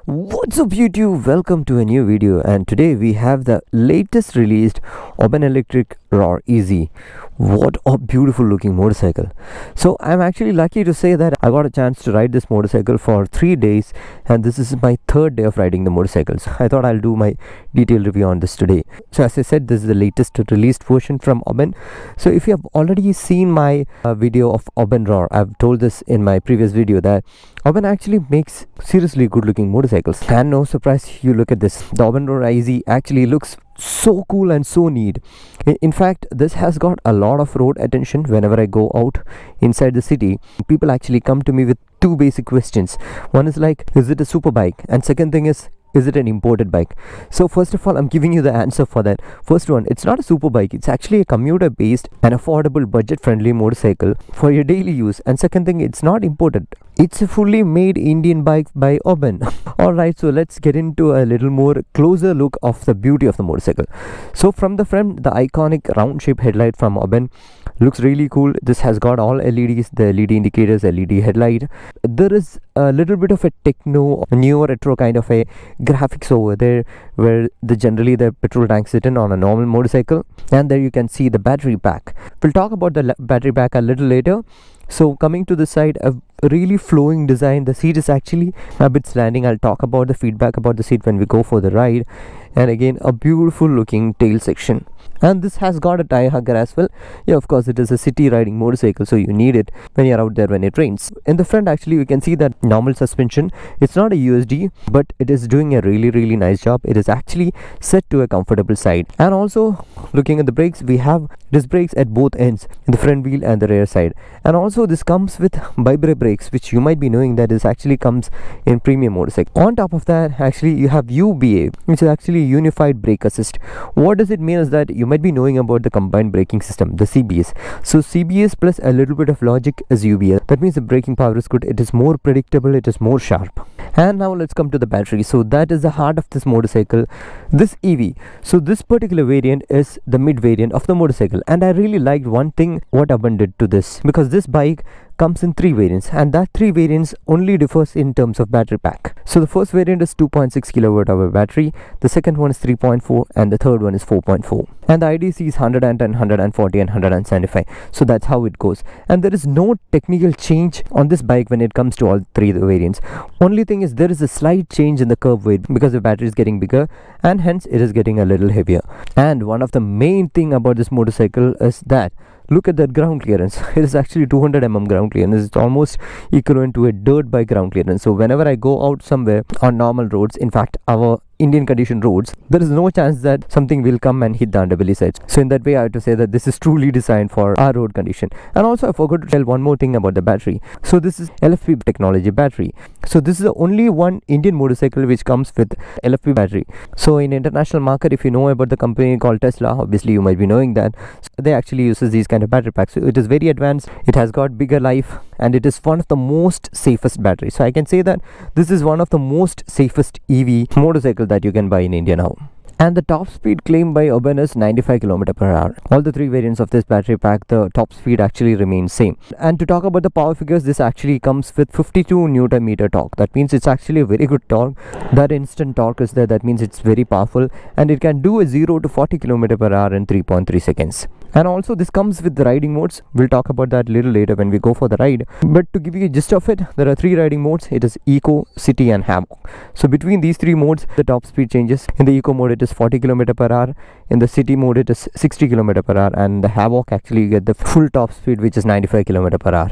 What's up YouTube? Welcome to a new video, and today we have the latest released Oben Rorr Easy. What a beautiful looking motorcycle. So I'm actually lucky to say that I got a chance to ride this motorcycle for 3 days, and this is my third day of riding the motorcycles. I thought I'll do my detailed review on this today. So as I said, this is the latest released version from Oben. So if you have already seen my video of Oben Rorr, I've told this in my previous video that Oben actually makes seriously good looking motorcycles, and no surprise, you look at this. The Oben Rorr Easy actually looks so cool and so neat. In fact, this has got a lot of road attention. Whenever I go out inside the city, people actually come to me with two basic questions. One is like, is it a super bike? And second thing is it an imported bike? So first of all, I'm giving you the answer for that. First one, it's not a super bike. It's actually a commuter based and affordable budget friendly motorcycle for your daily use. And second thing, it's not imported. It's a fully made Indian bike by Oben. Alright, so let's get into a little more closer look of the beauty of the motorcycle. So from the front, the iconic round shaped headlight from Oben looks really cool. This has got all LEDs, the LED indicators, LED headlight. There is a little bit of a techno, neo retro kind of a graphics over there, where generally the petrol tank sit in on a normal motorcycle, and there you can see the battery pack. We'll talk about the battery pack a little later. So coming to the side, a really flowing design. The seat is actually a bit slanting. I'll talk about the feedback about the seat when we go for the ride. And again, a beautiful looking tail section, and this has got a tire hugger as well. Yeah, of course, it is a city riding motorcycle, so you need it when you're out there when it rains. In the front, actually, you can see that normal suspension. It's not a USD, but it is doing a really nice job. It is actually set to a comfortable side. And also, looking at the brakes, we have disc brakes at both ends, in the front wheel and the rear side. And also, this comes with bi-brake brakes, which you might be knowing that this actually comes in premium motorcycle. On top of that, actually, you have UBA, which is actually unified brake assist. What does it mean is that you might be knowing about the combined braking system, the CBS. So CBS plus a little bit of logic is UBA. That means the braking power is good. It is more predictable. It is more sharp. And now let's come to the battery. So that is the heart of this motorcycle, this EV. So this particular variant is the mid variant of the motorcycle, and I really liked one thing what Oben did to this, because this bike comes in 3 variants, and that 3 variants only differs in terms of battery pack. So the first variant is 2.6 kilowatt hour battery, the second one is 3.4, and the third one is 4.4. And the IDC is 110, 140 and 175. So that's how it goes. And there is no technical change on this bike when it comes to all 3 variants. Only thing is there is a slight change in the curb weight because the battery is getting bigger, and hence it is getting a little heavier. And one of the main thing about this motorcycle is that look at that ground clearance. It is actually 200 mm ground clearance. It's almost equivalent to a dirt bike ground clearance. So whenever I go out somewhere on normal roads, in fact our Indian condition roads, there is no chance that something will come and hit the underbelly sides. So in that way, I have to say that this is truly designed for our road condition. And also, I forgot to tell one more thing about the battery. So this is LFP technology battery. So this is the only one Indian motorcycle which comes with LFP battery. So in international market, if you know about the company called Tesla, obviously you might be knowing that, so they actually uses these kind of battery packs. So it is very advanced. It has got bigger life, and it is one of the most safest batteries. So I can say that this is one of the most safest EV motorcycle that you can buy in India now. And the top speed claimed by Oben is 95 km per hour. All the 3 variants of this battery pack, the top speed actually remains same. And to talk about the power figures, this actually comes with 52 Newton meter torque. That means it's actually a very good torque. That instant torque is there. That means it's very powerful, and it can do a 0 to 40 km per hour in 3.3 seconds. And also this comes with the riding modes. We'll talk about that little later when we go for the ride. But to give you a gist of it, there are 3 riding modes. It is Eco, City and Havoc. So between these 3 modes, the top speed changes. In the Eco mode, it is 40 km per hour. In the City mode, it is 60 km per hour. And the Havoc, actually you get the full top speed, which is 95 km per hour.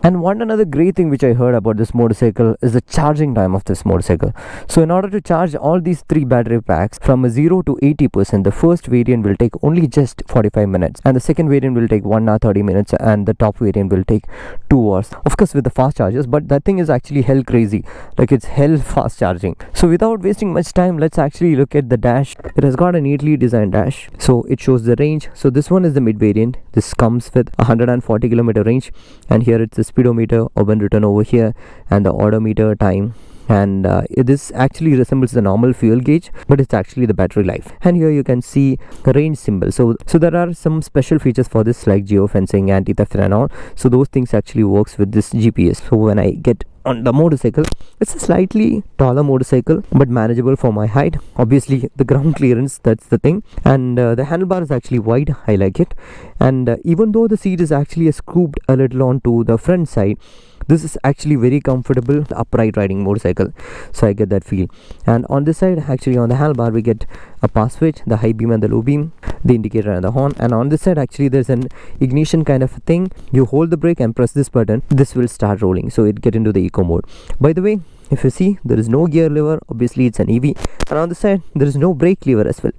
And one another great thing which I heard about this motorcycle is the charging time of this motorcycle. So in order to charge all these 3 battery packs from a 0 to 80%, the first variant will take only just 45 minutes, and the second variant will take 1 hour 30 minutes, and the top variant will take 2 hours. Of course with the fast chargers, but that thing is actually hell crazy. Like, it's hell fast charging. So without wasting much time, let's actually look at the dash. It has got a neatly designed dash. So it shows the range. So this one is the mid variant. This comes with 140 km range, and here it's the speedometer, Oben written over here, and the odometer, time, and this actually resembles the normal fuel gauge, but it's actually the battery life. And here you can see a range symbol. So there are some special features for this, like geofencing, anti-theft and all. So those things actually works with this GPS. So when I get on the motorcycle, it's a slightly taller motorcycle but manageable for my height. Obviously the ground clearance, that's the thing. And the handlebar is actually wide. I like it. And even though the seat is actually scooped a little onto the front side, this is actually very comfortable upright riding motorcycle, so I get that feel. And on this side, actually on the handlebar, we get a pass switch, the high beam and the low beam, the indicator and the horn. And on this side, actually there's an ignition kind of thing. You hold the brake and press this button, this will start rolling, so it get into the eco mode. By the way, if you see, there is no gear lever. Obviously it's an EV. And on the side, there is no brake lever as well.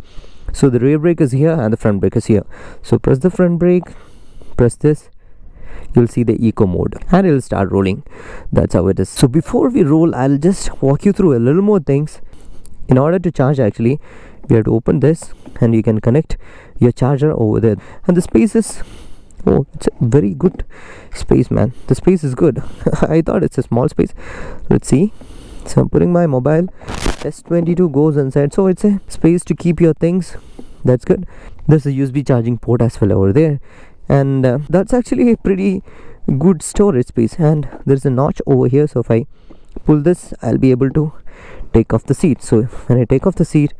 So the rear brake is here and the front brake is here. So press the front brake, press this, you'll see the eco mode and it'll start rolling. That's how it is. So before we roll, I'll just walk you through a little more things. In order to charge, actually we have to open this and you can connect your charger over there. And the space is, oh, it's a very good space, man. The space is good. I thought it's a small space. Let's see. So I'm putting my mobile, S22 goes inside, so it's a space to keep your things. That's good. There's a USB charging port as well over there. And that's actually a pretty good storage space. And there's a notch over here, so if I pull this, I'll be able to take off the seat. So when I take off the seat,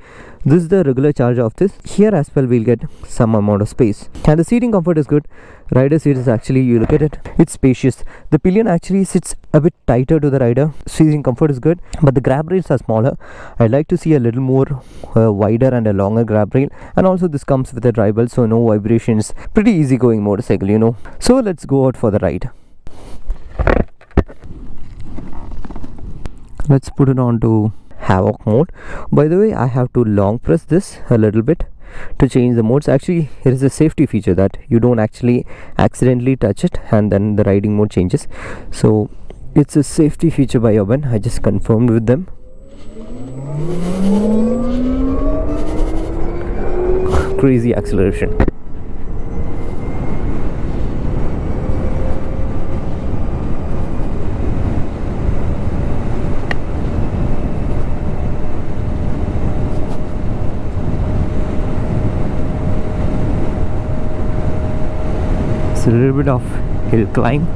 this is the regular charge of this. Here as well we'll get some amount of space, and the seating comfort is good. Rider seat is actually, you look at it, it's spacious. The pillion actually sits a bit tighter to the rider. Seating comfort is good, but the grab rails are smaller. I'd like to see a little more wider and a longer grab rail. And also this comes with a drive belt, so no vibrations. Pretty easy going motorcycle, you know. So let's go out for the ride. Let's put it on to Havoc mode. By the way, I have to long press this a little bit to change the modes. Actually, here is a safety feature that you don't actually accidentally touch it and then the riding mode changes. So it's a safety feature by Oben. I just confirmed with them. Crazy acceleration. A little bit of hill climb.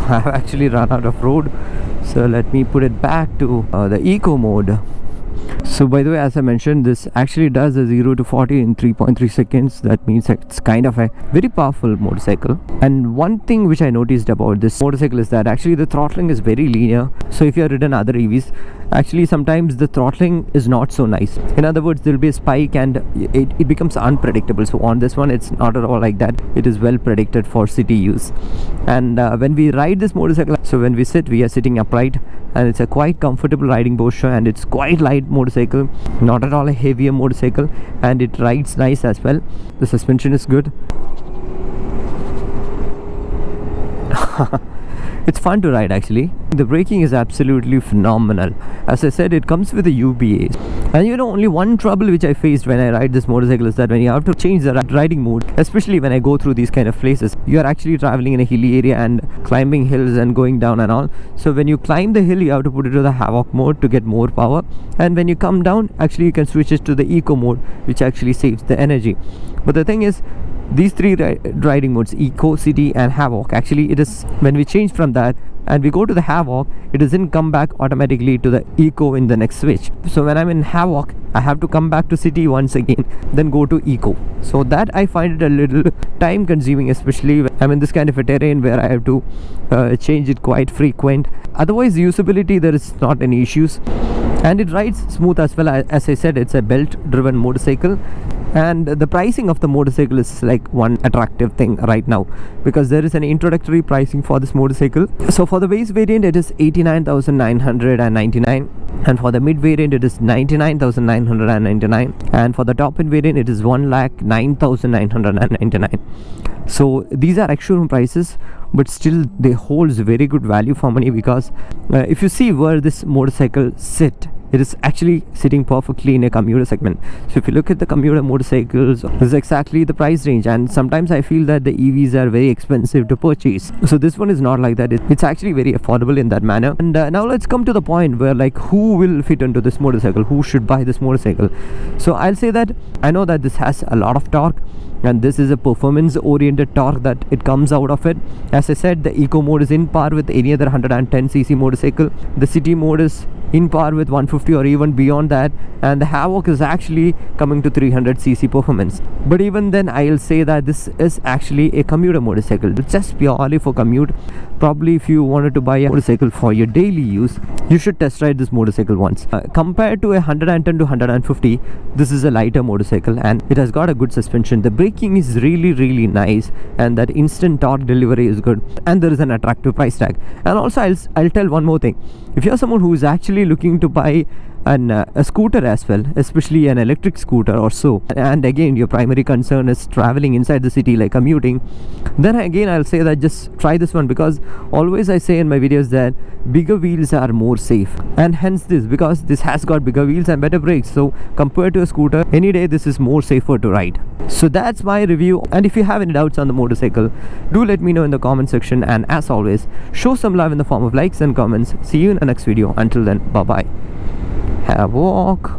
I've actually run out of road, so let me put it back to the eco mode. So by the way, as I mentioned, this actually does a 0 to 40 in 3.3 seconds. That means it's kind of a very powerful motorcycle. And one thing which I noticed about this motorcycle is that actually the throttling is very linear. So if you have ridden other EVs, actually sometimes the throttling is not so nice. In other words, there will be a spike and it becomes unpredictable. So on this one, it's not at all like that. It is well predicted for city use. And when we ride this motorcycle, so when we sit, we are sitting upright, and it's a quite comfortable riding posture, and it's quite light motorcycle, not at all a heavier motorcycle, and it rides nice as well. The suspension is good. It's fun to ride actually. The braking is absolutely phenomenal. As I said, it comes with a UBA. And you know, only one trouble which I faced when I ride this motorcycle is that when you have to change the riding mode, especially when I go through these kind of places, you are actually traveling in a hilly area and climbing hills and going down and all. So when you climb the hill, you have to put it to the Havoc mode to get more power. And when you come down, actually you can switch it to the Eco mode, which actually saves the energy. But the thing is, these three riding modes, Eco, City and Havoc, actually it is, when we change from that and we go to the Havoc, it doesn't come back automatically to the Eco in the next switch. So when I'm in Havoc, I have to come back to City once again, then go to Eco. So that I find it a little time consuming, especially when I'm in this kind of a terrain where I have to change it quite frequent. Otherwise, usability, there is not any issues, and it rides smooth as well. As I said, it's a belt driven motorcycle. And the pricing of the motorcycle is like one attractive thing right now, because there is an introductory pricing for this motorcycle. So for the base variant, it is 89,999, and for the mid variant it is 99,999, and for the top end variant it is 1,09,999. So these are ex-showroom prices, but still they holds very good value for money, because if you see where this motorcycle sit, it is actually sitting perfectly in a commuter segment. So if you look at the commuter motorcycles, this is exactly the price range, and sometimes I feel that the EVs are very expensive to purchase. So this one is not like that. It's actually very affordable in that manner. And now let's come to the point where, like, who will fit into this motorcycle, who should buy this motorcycle. So I'll say that I know that this has a lot of torque, and this is a performance oriented torque that it comes out of it. As I said, the eco mode is in par with any other 110cc motorcycle. The city mode is in par with 150 or even beyond that, and the Havoc is actually coming to 300cc performance. But even then, I'll say that this is actually a commuter motorcycle. It's just purely for commute. Probably if you wanted to buy a motorcycle for your daily use, you should test ride this motorcycle once. Compared to a 110 to 150, this is a lighter motorcycle, and it has got a good suspension. The braking is really nice, and that instant torque delivery is good, and there is an attractive price tag. And also I'll tell one more thing. If you're someone who is actually looking to buy a scooter as well, especially an electric scooter or so, and again your primary concern is traveling inside the city, like commuting, then again I'll say that just try this one, because always I say in my videos that bigger wheels are more safe, and hence this, because this has got bigger wheels and better brakes. So compared to a scooter, any day this is more safer to ride. So that's my review, and if you have any doubts on the motorcycle, do let me know in the comment section, and as always, show some love in the form of likes and comments. See you in the next video. Until then, bye bye. Have a walk.